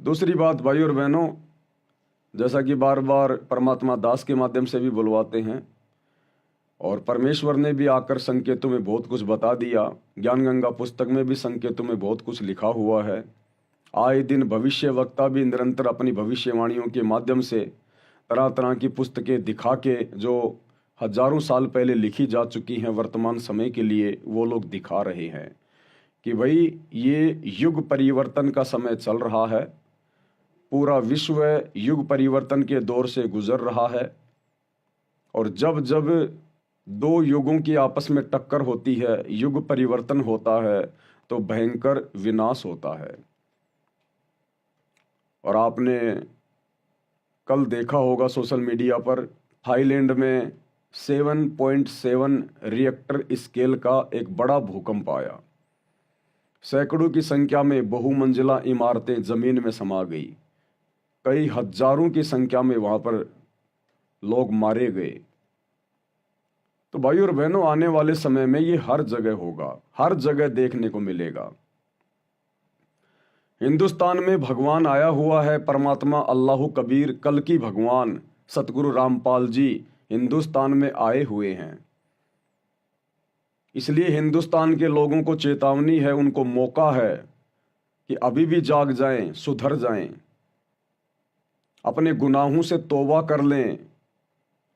दूसरी बात भाई और बहनों, जैसा कि बार बार परमात्मा दास के माध्यम से भी बुलवाते हैं और परमेश्वर ने भी आकर संकेतों में बहुत कुछ बता दिया। ज्ञान गंगा पुस्तक में भी संकेतों में बहुत कुछ लिखा हुआ है। आए दिन भविष्य वक्ता भी निरंतर अपनी भविष्यवाणियों के माध्यम से तरह तरह की पुस्तकें दिखा के, जो हजारों साल पहले लिखी जा चुकी हैं वर्तमान समय के लिए, वो लोग दिखा रहे हैं कि भाई ये युग परिवर्तन का समय चल रहा है। पूरा विश्व युग परिवर्तन के दौर से गुजर रहा है और जब जब दो युगों की आपस में टक्कर होती है, युग परिवर्तन होता है, तो भयंकर विनाश होता है। और आपने कल देखा होगा सोशल मीडिया पर, थाईलैंड में 7.7 रिएक्टर स्केल का एक बड़ा भूकंप आया। सैकड़ों की संख्या में बहुमंजिला इमारतें जमीन में समा गई। कई हजारों की संख्या में वहां पर लोग मारे गए। तो भाई और बहनों, आने वाले समय में ये हर जगह होगा, हर जगह देखने को मिलेगा। हिंदुस्तान में भगवान आया हुआ है, परमात्मा अल्लाह कबीर कल की भगवान सतगुरु रामपाल जी हिंदुस्तान में आए हुए हैं। इसलिए हिंदुस्तान के लोगों को चेतावनी है, उनको मौका है कि अभी भी जाग जाएं, सुधर जाएं, अपने गुनाहों से तौबा कर लें,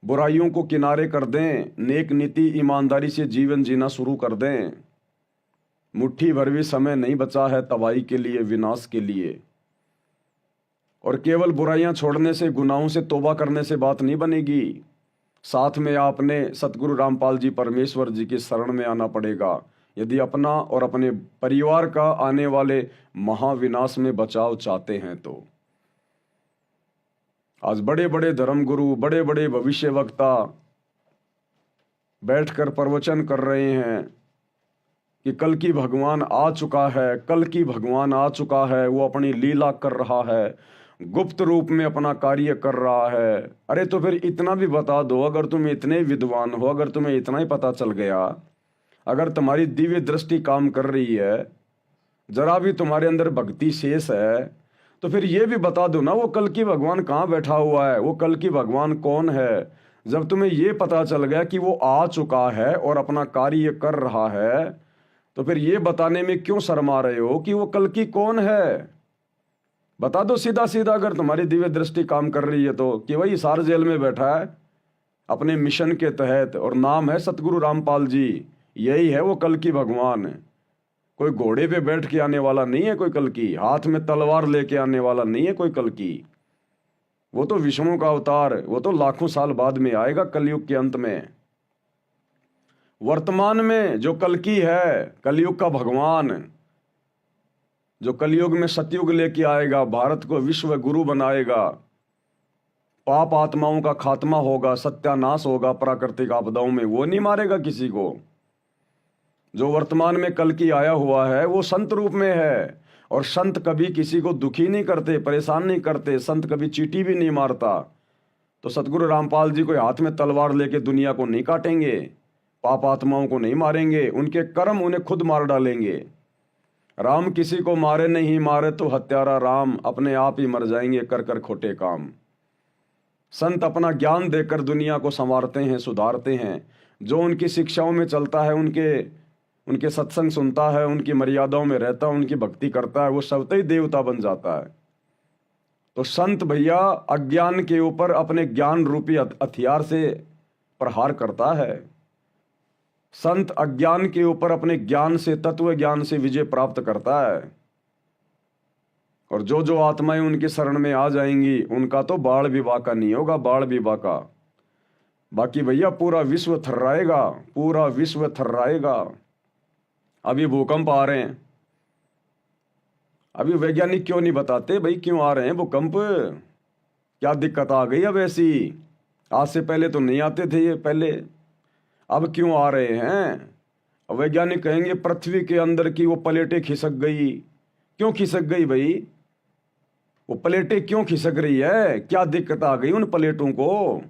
बुराइयों को किनारे कर दें, नेक नीति ईमानदारी से जीवन जीना शुरू कर दें। मुट्ठी भर भी समय नहीं बचा है तबाही के लिए, विनाश के लिए। और केवल बुराइयां छोड़ने से, गुनाहों से तौबा करने से बात नहीं बनेगी। साथ में आपने सतगुरु रामपाल जी परमेश्वर जी की शरण में आना पड़ेगा, यदि अपना और अपने परिवार का आने वाले महाविनाश में बचाव चाहते हैं तो। आज बड़े बड़े धर्मगुरु, बड़े बड़े भविष्य वक्ता बैठकर प्रवचन कर रहे हैं कि कल की भगवान आ चुका है, कल की भगवान आ चुका है, वो अपनी लीला कर रहा है, गुप्त रूप में अपना कार्य कर रहा है। अरे तो फिर इतना भी बता दो, अगर तुम इतने विद्वान हो, अगर तुम्हें इतना ही पता चल गया, अगर तुम्हारी दिव्य दृष्टि काम कर रही है, जरा भी तुम्हारे अंदर भक्ति शेष है, तो फिर ये भी बता दो ना, वो कल की भगवान कहाँ बैठा हुआ है, वो कल की भगवान कौन है। जब तुम्हें ये पता चल गया कि वो आ चुका है और अपना कार्य कर रहा है, तो फिर ये बताने में क्यों शर्मा रहे हो कि वो कल की कौन है। बता दो सीधा सीधा, अगर तुम्हारी दिव्य दृष्टि काम कर रही है तो, कि वही हिसार जेल में बैठा है अपने मिशन के तहत और नाम है सतगुरु रामपाल जी, यही है वो कल की भगवान। कोई घोड़े पे बैठ के आने वाला नहीं है कोई कल की, हाथ में तलवार लेके आने वाला नहीं है कोई कल की। वो तो विष्णु का अवतार, वो तो लाखों साल बाद में आएगा, कलयुग के अंत में। वर्तमान में जो कल की है, कलयुग का भगवान, जो कलयुग में सतयुग लेके आएगा, भारत को विश्व गुरु बनाएगा, पाप आत्माओं का खात्मा होगा, सत्यानाश होगा प्राकृतिक आपदाओं में, वो नहीं मारेगा किसी को। जो वर्तमान में कल की आया हुआ है वो संत रूप में है, और संत कभी किसी को दुखी नहीं करते, परेशान नहीं करते, संत कभी चींटी भी नहीं मारता। तो सतगुरु रामपाल जी कोई हाथ में तलवार लेके दुनिया को नहीं काटेंगे, पाप आत्माओं को नहीं मारेंगे, उनके कर्म उन्हें खुद मार डालेंगे। राम किसी को मारे नहीं, मारे तो हत्यारा राम, अपने आप ही मर जाएंगे कर कर खोटे काम। संत अपना ज्ञान देकर दुनिया को संवारते हैं, सुधारते हैं। जो उनकी शिक्षाओं में चलता है, उनके सत्संग सुनता है, उनकी मर्यादाओं में रहता है, उनकी भक्ति करता है, वो स्वतः ही देवता बन जाता है। तो संत भैया अज्ञान के ऊपर अपने ज्ञान रूपी हथियार से प्रहार करता है। संत अज्ञान के ऊपर अपने ज्ञान से, तत्व ज्ञान से विजय प्राप्त करता है। और जो जो आत्माएं उनके शरण में आ जाएंगी, उनका तो बाढ़ भी बाका नहीं होगा, बाढ़ भी बाका। बाकी भैया पूरा विश्व थर्राएगा, पूरा विश्व थर्राएगा। अभी भूकंप आ रहे हैं, अभी वैज्ञानिक क्यों नहीं बताते भाई क्यों आ रहे हैं भूकंप, क्या दिक्कत आ गई अब ऐसी। आज से पहले तो नहीं आते थे ये पहले, अब क्यों आ रहे हैं। वैज्ञानिक कहेंगे पृथ्वी के अंदर की वो प्लेटें खिसक गई। क्यों खिसक गई भाई, वो प्लेटें क्यों खिसक रही है, क्या दिक्कत आ गई उन प्लेटों को।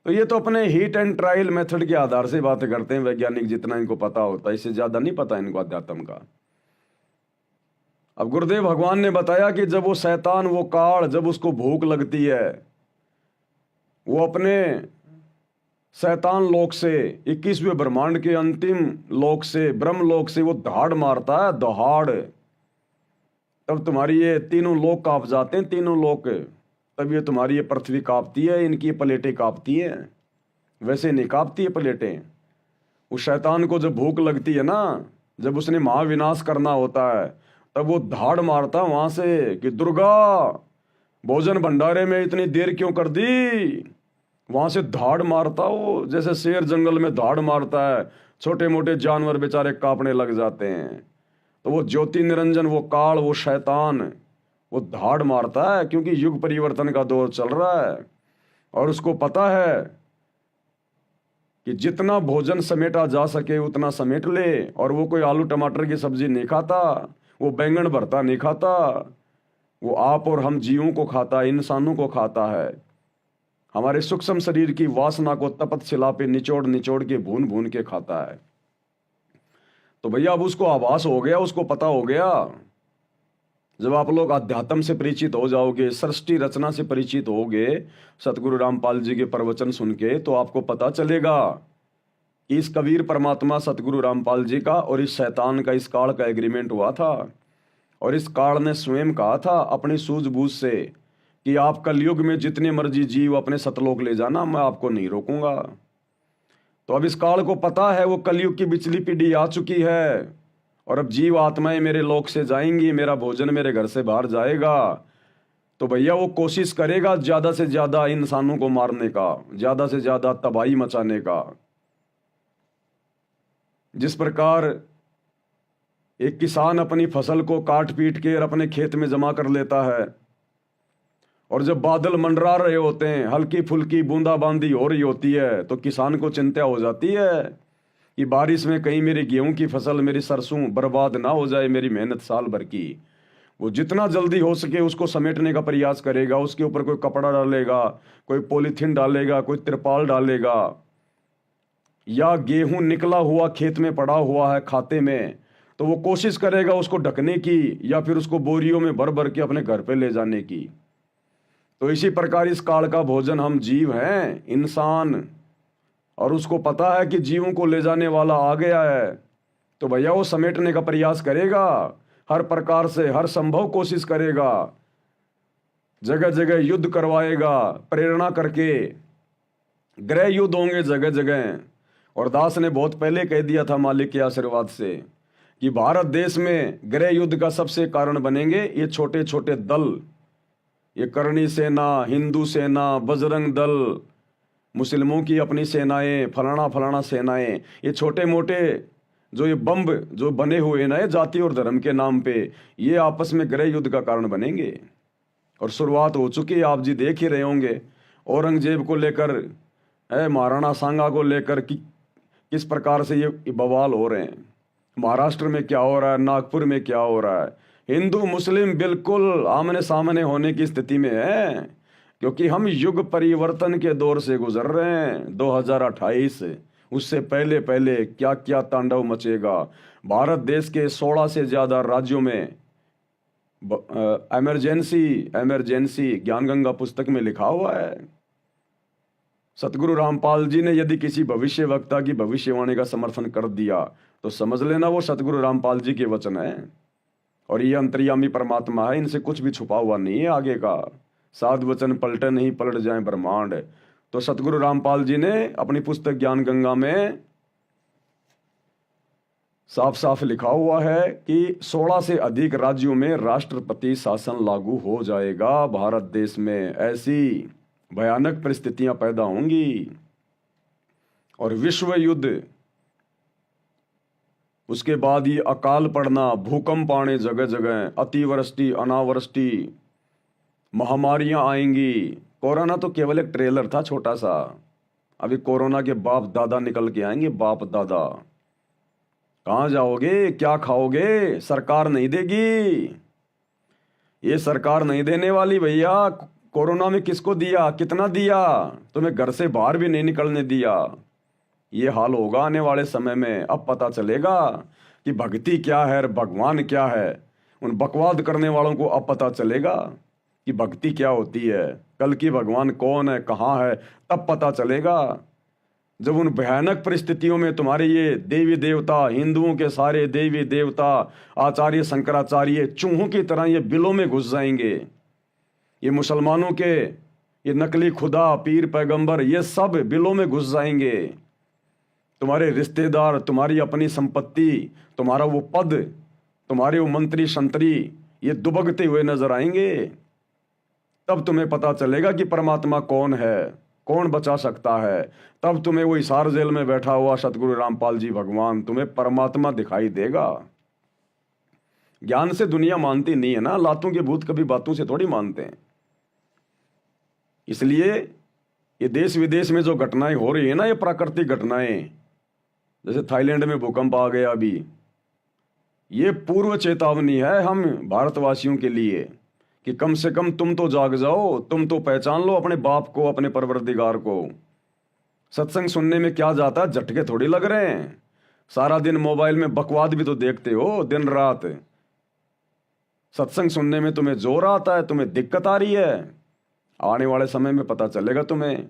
तो ये तो अपने हीट एंड ट्रायल मेथड के आधार से बातें करते हैं वैज्ञानिक, जितना इनको पता होता है, इससे ज्यादा नहीं पता इनको अध्यात्म का। अब गुरुदेव भगवान ने बताया कि जब वो शैतान, वो काल, जब उसको भूख लगती है, वो अपने शैतान लोक से, 21वें ब्रह्मांड के अंतिम लोक से, ब्रह्म लोक से वो दहाड़ मारता है, दहाड़। तब तुम्हारी ये तीनों लोक कांप जाते हैं, तीनों लोक। तब ये तुम्हारी ये पृथ्वी कांपती है, इनकी ये प्लेटें कांपती हैं, वैसे नहीं कांपती है प्लेटें। उस शैतान को जब भूख लगती है ना, जब उसने महाविनाश करना होता है, तब वो धाड़ मारता वहां से कि दुर्गा, भोजन भंडारे में इतनी देर क्यों कर दी। वहां से धाड़ मारता वो, जैसे शेर जंगल में धाड़ मारता है, छोटे मोटे जानवर बेचारे कांपने लग जाते हैं। तो वो ज्योति निरंजन, वो काल, वो शैतान, वो धाड़ मारता है, क्योंकि युग परिवर्तन का दौर चल रहा है और उसको पता है कि जितना भोजन समेटा जा सके उतना समेट ले। और वो कोई आलू टमाटर की सब्जी नहीं खाता, वो बैंगन भरता नहीं खाता, वो आप और हम जीवों को खाता है, इंसानों को खाता है। हमारे सूक्ष्म शरीर की वासना को तपत शिला पे निचोड़ निचोड़ के, भून भून के खाता है। तो भैया अब उसको आभास हो गया, उसको पता हो गया। जब आप लोग अध्यात्म से परिचित हो जाओगे, सृष्टि रचना से परिचित होगे, सतगुरु रामपाल जी के प्रवचन सुन के, तो आपको पता चलेगा कि इस कबीर परमात्मा सतगुरु रामपाल जी का और इस शैतान का, इस काल का एग्रीमेंट हुआ था। और इस काल ने स्वयं कहा था अपनी सूझबूझ से कि आप कलयुग में जितने मर्जी जीव अपने सतलोक ले जाना, मैं आपको नहीं रोकूंगा। तो अब इस काल को पता है वो कलयुग की बिचली पीढ़ी आ चुकी है और अब जीव आत्माएं मेरे लोक से जाएंगी, मेरा भोजन मेरे घर से बाहर जाएगा। तो भैया वो कोशिश करेगा ज्यादा से ज्यादा इंसानों को मारने का, ज्यादा से ज्यादा तबाही मचाने का। जिस प्रकार एक किसान अपनी फसल को काट पीट के और अपने खेत में जमा कर लेता है, और जब बादल मंडरा रहे होते हैं, हल्की फुल्की बूंदाबांदी हो रही होती है, तो किसान को चिंता हो जाती है कि बारिश में कहीं मेरी गेहूं की फसल, मेरी सरसों बर्बाद ना हो जाए, मेरी मेहनत साल भर की। वो जितना जल्दी हो सके उसको समेटने का प्रयास करेगा, उसके ऊपर कोई कपड़ा डालेगा, कोई पॉलीथीन डालेगा, कोई तिरपाल डालेगा, या गेहूं निकला हुआ खेत में पड़ा हुआ है खाते में, तो वो कोशिश करेगा उसको ढकने की या फिर उसको बोरियों में भर भर के अपने घर पे ले जाने की। तो इसी प्रकार इस काल का भोजन हम जीव हैं, इंसान, और उसको पता है कि जीवों को ले जाने वाला आ गया है। तो भैया वो समेटने का प्रयास करेगा, हर प्रकार से हर संभव कोशिश करेगा, जगह जगह युद्ध करवाएगा, प्रेरणा करके गृह युद्ध होंगे जगह जगह। और दास ने बहुत पहले कह दिया था मालिक के आशीर्वाद से कि भारत देश में गृह युद्ध का सबसे कारण बनेंगे ये छोटे छोटे दल, ये करणी सेना, हिंदू सेना, बजरंग दल, मुस्लिमों की अपनी सेनाएं, फलाना फलाना सेनाएं, ये छोटे मोटे जो ये बम्ब जो बने हुए ना जाति और धर्म के नाम पे, ये आपस में गृह युद्ध का कारण बनेंगे। और शुरुआत हो चुकी है, आप जी देख ही रहे होंगे। औरंगजेब को लेकर, महाराणा सांगा को लेकर किस प्रकार से ये बवाल हो रहे हैं। महाराष्ट्र में क्या हो रहा है, नागपुर में क्या हो रहा है। हिंदू मुस्लिम बिल्कुल आमने सामने होने की स्थिति में है, क्योंकि हम युग परिवर्तन के दौर से गुजर रहे हैं। 2028, उससे पहले पहले क्या क्या तांडव मचेगा। भारत देश के 16 से ज्यादा राज्यों में इमरजेंसी ज्ञानगंगा पुस्तक में लिखा हुआ है। सतगुरु रामपाल जी ने यदि किसी भविष्य वक्ता की भविष्यवाणी का समर्थन कर दिया तो समझ लेना वो सतगुरु रामपाल जी के वचन है। और ये अंतर्यामी परमात्मा है, इनसे कुछ भी छुपा हुआ नहीं है आगे का। साध वचन पलटे नहीं, पलट जाए ब्रह्मांड। तो सतगुरु रामपाल जी ने अपनी पुस्तक ज्ञान गंगा में साफ साफ लिखा हुआ है कि 16 से अधिक राज्यों में राष्ट्रपति शासन लागू हो जाएगा। भारत देश में ऐसी भयानक परिस्थितियां पैदा होंगी और विश्व युद्ध, उसके बाद ये अकाल पड़ना, भूकंप आने जगह जगह, अतिवृष्टि, अनावृष्टि, महामारियां आएंगी। कोरोना तो केवल एक ट्रेलर था छोटा सा, अभी कोरोना के बाप दादा निकल के आएंगे। बाप दादा कहाँ जाओगे, क्या खाओगे? सरकार नहीं देगी, ये सरकार नहीं देने वाली भैया। कोरोना में किसको दिया, कितना दिया? तुम्हें घर से बाहर भी नहीं निकलने दिया। ये हाल होगा आने वाले समय में। अब पता चलेगा कि भक्ति क्या है और भगवान क्या है। उन बकवाद करने वालों को अब पता चलेगा कि भक्ति क्या होती है, कल की भगवान कौन है, कहाँ है, तब पता चलेगा। जब उन भयानक परिस्थितियों में तुम्हारे ये देवी देवता, हिंदुओं के सारे देवी देवता, आचार्य शंकराचार्य चूहों की तरह ये बिलों में घुस जाएंगे, ये मुसलमानों के ये नकली खुदा, पीर, पैगंबर, ये सब बिलों में घुस जाएंगे। तुम्हारे रिश्तेदार, तुम्हारी अपनी संपत्ति, तुम्हारा वो पद, तुम्हारे वो मंत्री संतरी, ये दुबकते हुए नजर आएंगे। तब तुम्हें पता चलेगा कि परमात्मा कौन है, कौन बचा सकता है। तब तुम्हें वो हिसार जेल में बैठा हुआ सतगुरु रामपाल जी भगवान, तुम्हें परमात्मा दिखाई देगा। ज्ञान से दुनिया मानती नहीं है ना, लातों के भूत कभी बातों से थोड़ी मानते हैं। इसलिए ये देश विदेश में जो घटनाएं हो रही है ना, ये प्राकृतिक घटनाएं, जैसे थाईलैंड में भूकंप आ गया अभी, ये पूर्व चेतावनी है हम भारतवासियों के लिए कि कम से कम तुम तो जाग जाओ, तुम तो पहचान लो अपने बाप को, अपने परवरदिगार को। सत्संग सुनने में क्या जाता है, झटके थोड़ी लग रहे हैं। सारा दिन मोबाइल में बकवाद भी तो देखते हो दिन रात। सत्संग सुनने में तुम्हें जोर आता है, तुम्हें दिक्कत आ रही है। आने वाले समय में पता चलेगा तुम्हें,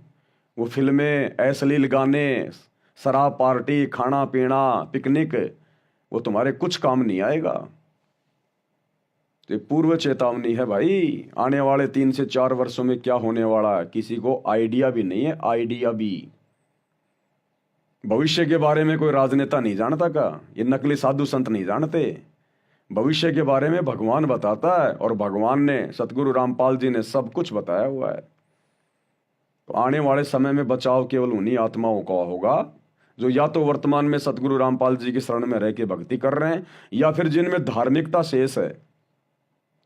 वो फिल्में, अश्लील गाने, शराब पार्टी, खाना पीना, पिकनिक, वो तुम्हारे कुछ काम नहीं आएगा। तो पूर्व चेतावनी है भाई, आने वाले 3 से 4 वर्षों में क्या होने वाला है किसी को आइडिया भी नहीं है। आइडिया भी, भविष्य के बारे में कोई राजनेता नहीं जानता का, ये नकली साधु संत नहीं जानते। भविष्य के बारे में भगवान बताता है, और भगवान ने, सतगुरु रामपाल जी ने सब कुछ बताया हुआ है। तो आने वाले समय में बचाव केवल उन्हीं आत्माओं का होगा जो या तो वर्तमान में सतगुरु रामपाल जी की शरण में रह के भक्ति कर रहे हैं, या फिर जिनमें धार्मिकता शेष है,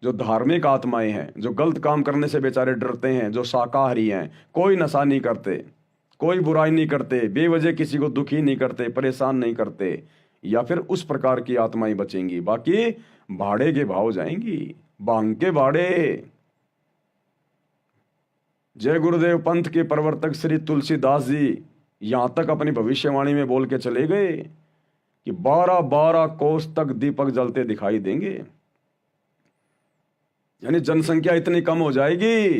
जो धार्मिक आत्माएं हैं, जो गलत काम करने से बेचारे डरते हैं, जो शाकाहारी हैं, कोई नशा नहीं करते, कोई बुराई नहीं करते, बेवजह किसी को दुखी नहीं करते, परेशान नहीं करते, या फिर उस प्रकार की आत्माएं बचेंगी। बाकी भाड़े के भाव जाएंगी, बांग के भाड़े। जय गुरुदेव पंथ के प्रवर्तक श्री तुलसीदास जी यहां तक अपनी भविष्यवाणी में बोल के चले गए कि 12-12 कोस तक दीपक जलते दिखाई देंगे। यानी जनसंख्या इतनी कम हो जाएगी,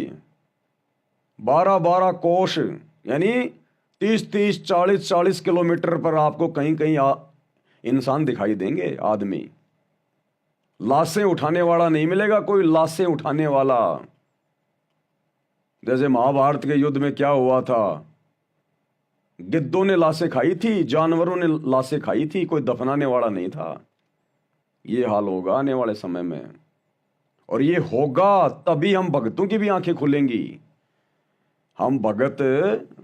12-12 कोस, यानी 30-30, 40-40 किलोमीटर पर आपको कहीं कहीं इंसान दिखाई देंगे, आदमी। लाशें उठाने वाला नहीं मिलेगा, कोई लाशें उठाने वाला। जैसे महाभारत के युद्ध में क्या हुआ था, गिद्धों ने लाशें खाई थी, जानवरों ने लाशें खाई थी, कोई दफनाने वाला नहीं था। ये हाल होगा आने वाले समय में, और ये होगा तभी हम भक्तों की भी आंखें खुलेंगी। हम भगत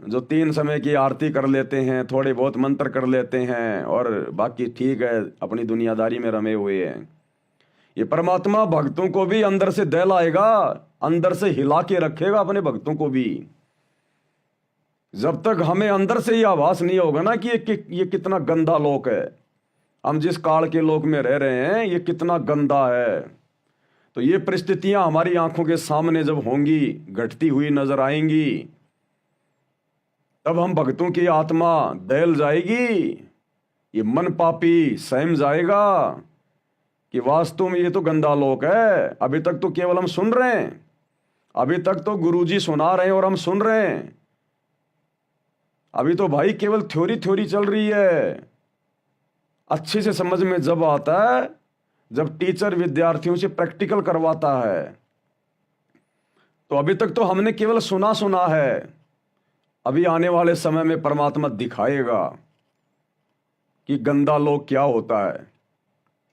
जो 3 समय की आरती कर लेते हैं, थोड़े बहुत मंत्र कर लेते हैं, और बाकी ठीक है अपनी दुनियादारी में रमे हुए हैं, ये परमात्मा भक्तों को भी अंदर से दहलाएगा, अंदर से हिला के रखेगा अपने भक्तों को भी। जब तक हमें अंदर से ये आभास नहीं होगा ना कि ये कितना गंदा लोक है, हम जिस काल के लोक में रह रहे हैं ये कितना गंदा है, तो ये परिस्थितियां हमारी आंखों के सामने जब होंगी, घटती हुई नजर आएंगी, तब हम भक्तों की आत्मा दहल जाएगी, ये मन पापी सहम जाएगा कि वास्तव में ये तो गंदा लोक है। अभी तक तो केवल हम सुन रहे हैं, अभी तक तो गुरुजी सुना रहे हैं और हम सुन रहे हैं, अभी तो भाई केवल थ्योरी चल रही है। अच्छे से समझ में जब आता है, जब टीचर विद्यार्थियों से प्रैक्टिकल करवाता है। तो अभी तक तो हमने केवल सुना है, अभी आने वाले समय में परमात्मा दिखाएगा कि गंदा लोक क्या होता है।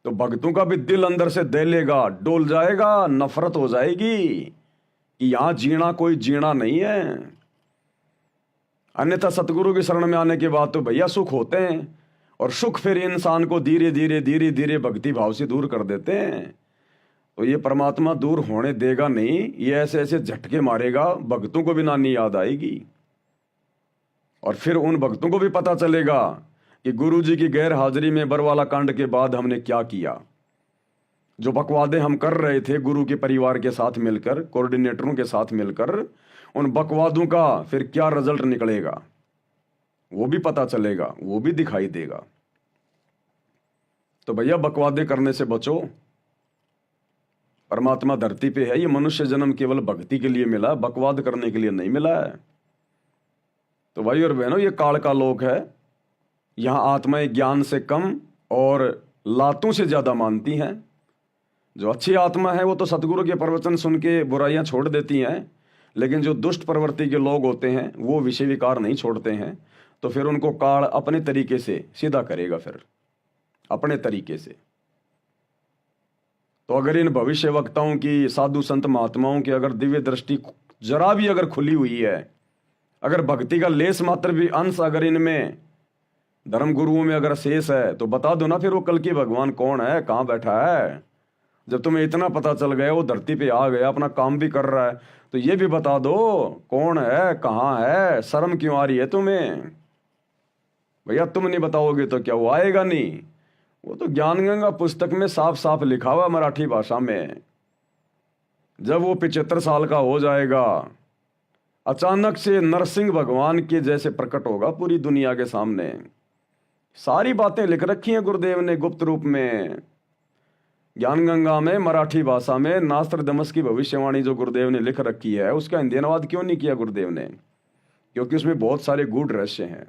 तो भक्तों का भी दिल अंदर से दहलेगा, डोल जाएगा, नफरत हो जाएगी कि यहां जीना कोई जीना नहीं है। अन्यथा सतगुरु की शरण में आने के बाद तो भैया सुख होते हैं, और सुख फिर इंसान को धीरे धीरे भक्ति भाव से दूर कर देते हैं। तो ये परमात्मा दूर होने देगा नहीं, ये ऐसे ऐसे झटके मारेगा, भक्तों को भी नानी याद आएगी। और फिर उन भक्तों को भी पता चलेगा कि गुरु जी की गैर हाजिरी में बरवाला कांड के बाद हमने क्या किया। जो बकवादे हम कर रहे थे गुरु के परिवार के साथ मिलकर, कोऑर्डिनेटरों के साथ मिलकर, उन बकवादों का फिर क्या रिजल्ट निकलेगा वो भी पता चलेगा, वो भी दिखाई देगा। तो भैया बकवादे करने से बचो, परमात्मा धरती पे है। ये मनुष्य जन्म केवल भक्ति के लिए मिला, बकवाद करने के लिए नहीं मिला है। तो भाई और बहनों, ये काल का लोक है। यहाँ आत्माएं ज्ञान से कम और लातों से ज्यादा मानती हैं। जो अच्छी आत्मा है वो तो सतगुरु के प्रवचन सुन के बुराइयां छोड़ देती हैं, लेकिन जो दुष्ट प्रवृत्ति के लोग होते हैं वो विषय विकार नहीं छोड़ते हैं। तो फिर उनको काल अपने तरीके से सीधा करेगा, फिर अपने तरीके से। तो अगर इन भविष्य वक्ताओं की, साधु संत महात्माओं की अगर दिव्य दृष्टि जरा भी अगर खुली हुई है, अगर भक्ति का लेस मात्र भी अंश अगर इनमें धर्म गुरुओं में अगर शेष है, तो बता दो ना फिर वो कल की भगवान कौन है, कहाँ बैठा है। जब तुम्हें इतना पता चल गया, वो धरती पे आ गया, अपना काम भी कर रहा है, तो ये भी बता दो कौन है, कहाँ है। शर्म क्यों आ रही है तुम्हें? भैया तुम नहीं बताओगे तो क्या वो आएगा नहीं। वो तो ज्ञान गंगा पुस्तक में साफ साफ लिखा हुआ मराठी भाषा में। जब वो 75 साल का हो जाएगा, अचानक से नरसिंह भगवान के जैसे प्रकट होगा पूरी दुनिया के सामने। सारी बातें लिख रखी हैं गुरुदेव ने गुप्त रूप में, ज्ञान गंगा में, मराठी भाषा में। नास्त्रदमस की भविष्यवाणी जो गुरुदेव ने लिख रखी है, उसका हिंदी अनुवाद क्यों नहीं किया गुरुदेव ने? क्योंकि उसमें बहुत सारे गूढ़ रहस्य हैं।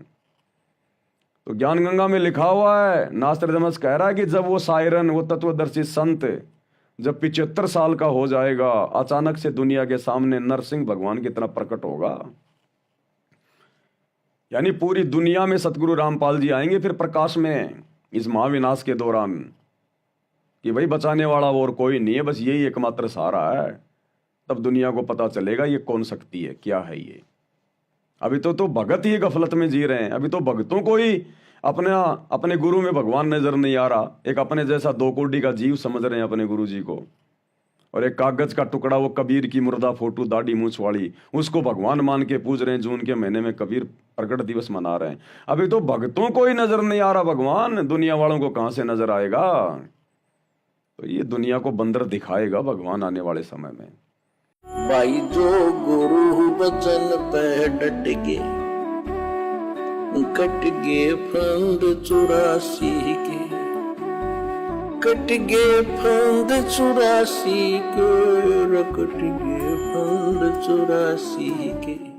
तो ज्ञान गंगा में लिखा हुआ है, नास्त्रदमस कह रहा है कि जब वो सायरन, वो तत्वदर्शी संत जब 75 साल का हो जाएगा, अचानक से दुनिया के सामने नरसिंह भगवान की तरह प्रकट होगा। यानी पूरी दुनिया में सतगुरु रामपाल जी आएंगे फिर प्रकाश में, इस महाविनाश के दौरान, कि भाई बचाने वाला और कोई नहीं है, बस यही एकमात्र सहारा है। तब दुनिया को पता चलेगा ये कौन शक्ति है, क्या है ये। अभी तो भगत ही गफलत में जी रहे हैं। अभी तो भगतों को ही अपने गुरु में भगवान नजर नहीं आ रहा। एक अपने जैसा 2 कोड़ी का जीव समझ रहे हैं अपने गुरु जी को, और एक कागज का टुकड़ा, वो कबीर की मुर्दा फोटो दाढ़ी मूछ वाली, उसको भगवान मान के पूज रहे हैं। जून के महीने में कबीर प्रकट दिवस मना रहे हैं। अभी तो भक्तों को ही नजर नहीं आ रहा भगवान, दुनिया वालों को कहां से नजर आएगा। तो ये दुनिया को बंदर दिखाएगा भगवान आने वाले समय में। भाई जो गुरु बचन पे डट के, कट गे फंद 84 के, कट गे फंद 84 के, कट गे फंद 84 के।